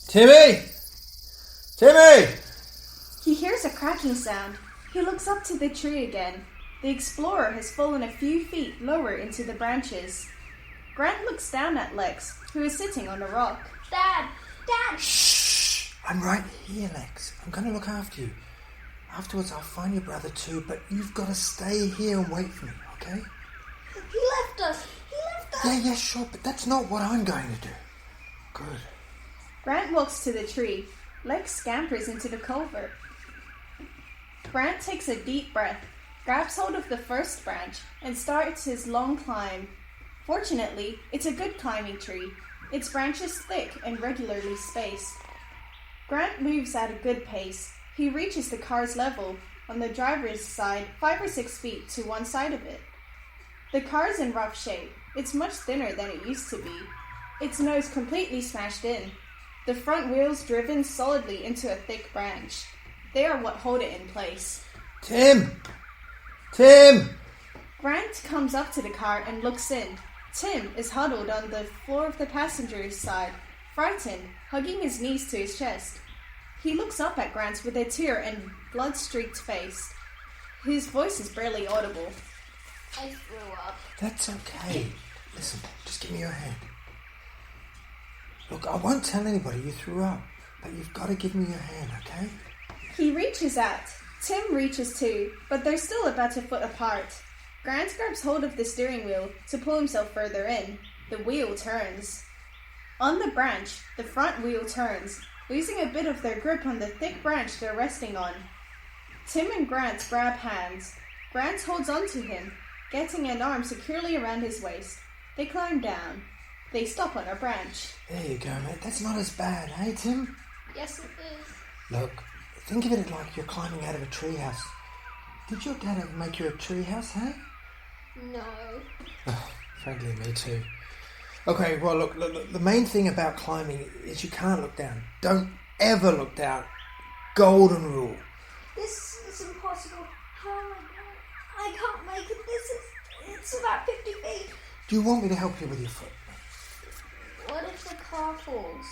Timmy! Timmy! He hears a cracking sound. He looks up to the tree again. The explorer has fallen a few feet lower into the branches. Grant looks down at Lex, who is sitting on a rock. Dad! Dad! Shh! I'm right here, Lex. I'm going to look after you. Afterwards, I'll find your brother too, but you've got to stay here and wait for me, okay? He left us! Yeah, sure, but that's not what I'm going to do. Good. Grant walks to the tree. Lex scampers into the culvert. Grant takes a deep breath, grabs hold of the first branch, and starts his long climb. Fortunately, it's a good climbing tree. Its branches thick and regularly spaced. Grant moves at a good pace. He reaches the car's level, on the driver's side 5 or 6 feet to one side of it. The car's in rough shape. It's much thinner than it used to be. Its nose completely smashed in. The front wheels driven solidly into a thick branch. They are what hold it in place. Tim! Tim! Grant comes up to the car and looks in. Tim is huddled on the floor of the passenger's side, frightened, hugging his knees to his chest. He looks up at Grant with a tear and blood-streaked face. His voice is barely audible. I threw up. That's okay. Listen, just give me your hand. Look, I won't tell anybody you threw up, but you've got to give me your hand, okay? He reaches out. Tim reaches too, but they're still about a foot apart. Grant grabs hold of the steering wheel to pull himself further in. The wheel turns. On the branch, the front wheel turns, losing a bit of their grip on the thick branch they're resting on. Tim and Grant grab hands. Grant holds onto him, getting an arm securely around his waist. They climb down. They stop on a branch. There you go, mate. That's not as bad, hey, Tim? Yes, it is. Look, think of it like you're climbing out of a treehouse. Did your dad ever make you a treehouse, hey? No. Oh, frankly, me too. Okay, well, look, the main thing about climbing is you can't look down. Don't ever look down. Golden rule. This is impossible. How am I going? I can't make it. It's about 50 feet. Do you want me to help you with your foot? What if the car falls?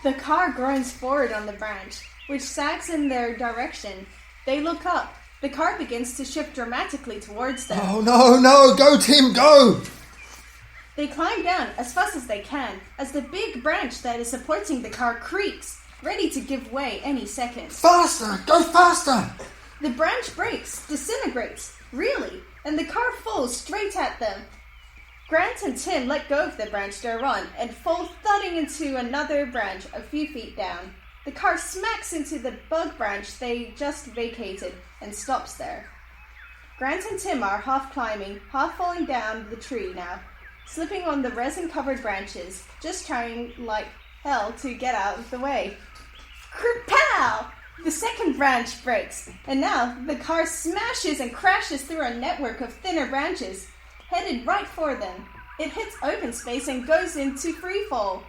The car groans forward on the branch, which sags in their direction. They look up. The car begins to shift dramatically towards them. Oh, no, go, Tim, go! They climb down as fast as they can, as the big branch that is supporting the car creaks, ready to give way any second. Faster! Go faster! The branch breaks, disintegrates, really, and the car falls straight at them. Grant and Tim let go of the branch they're on and fall thudding into another branch a few feet down. The car smacks into the bug branch they just vacated and stops there. Grant and Tim are half climbing, half falling down the tree now, slipping on the resin-covered branches, just trying like hell to get out of the way. Kerpow! The second branch breaks, and now the car smashes and crashes through a network of thinner branches, headed right for them. It hits open space and goes into freefall.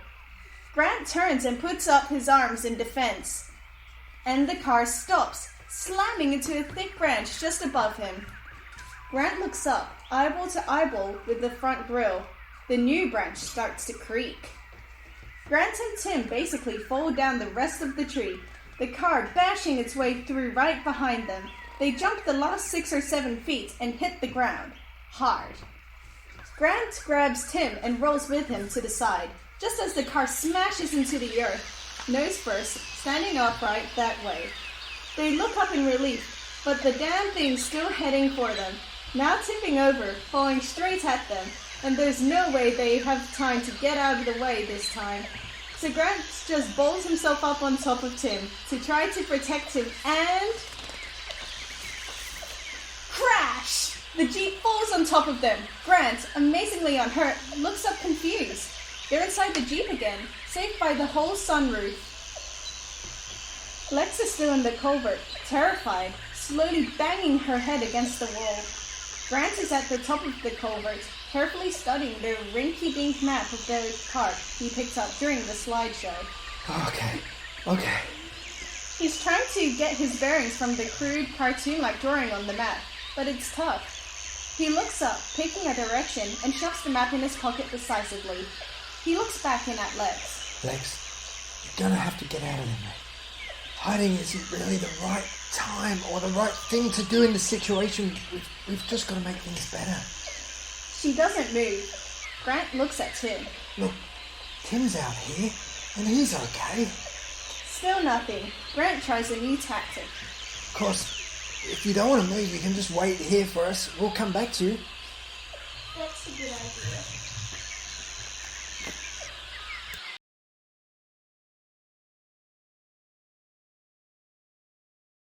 Grant turns and puts up his arms in defense, and the car stops, slamming into a thick branch just above him. Grant looks up, eyeball to eyeball with the front grille. The new branch starts to creak. Grant and Tim basically fall down the rest of the tree, the car bashing its way through right behind them. They jump the last 6 or 7 feet and hit the ground, hard. Grant grabs Tim and rolls with him to the side, just as the car smashes into the earth, nose first, standing upright that way. They look up in relief, but the damn thing's still heading for them, now tipping over, falling straight at them, and there's no way they have time to get out of the way this time. So Grant just bowls himself up on top of Tim to try to protect him, and crash! The Jeep falls on top of them. Grant, amazingly unhurt, looks up confused. They're inside the Jeep again, saved by the whole sunroof. Lex is still in the culvert, terrified, slowly banging her head against the wall. Grant is at the top of the culvert, carefully studying the rinky-dink map of the cart he picked up during the slideshow. Okay. He's trying to get his bearings from the crude cartoon-like drawing on the map, but it's tough. He looks up, picking a direction, and shoves the map in his pocket decisively. He looks back in at Lex. Lex, gonna have to get out of there, mate. Hiding isn't really the right time or the right thing to do in the situation. We've just got to make things better. She doesn't move. Grant looks at Tim. Look, Tim's out here, and he's okay. Still nothing. Grant tries a new tactic. Of course, if you don't want to move, you can just wait here for us. We'll come back to you. That's a good idea.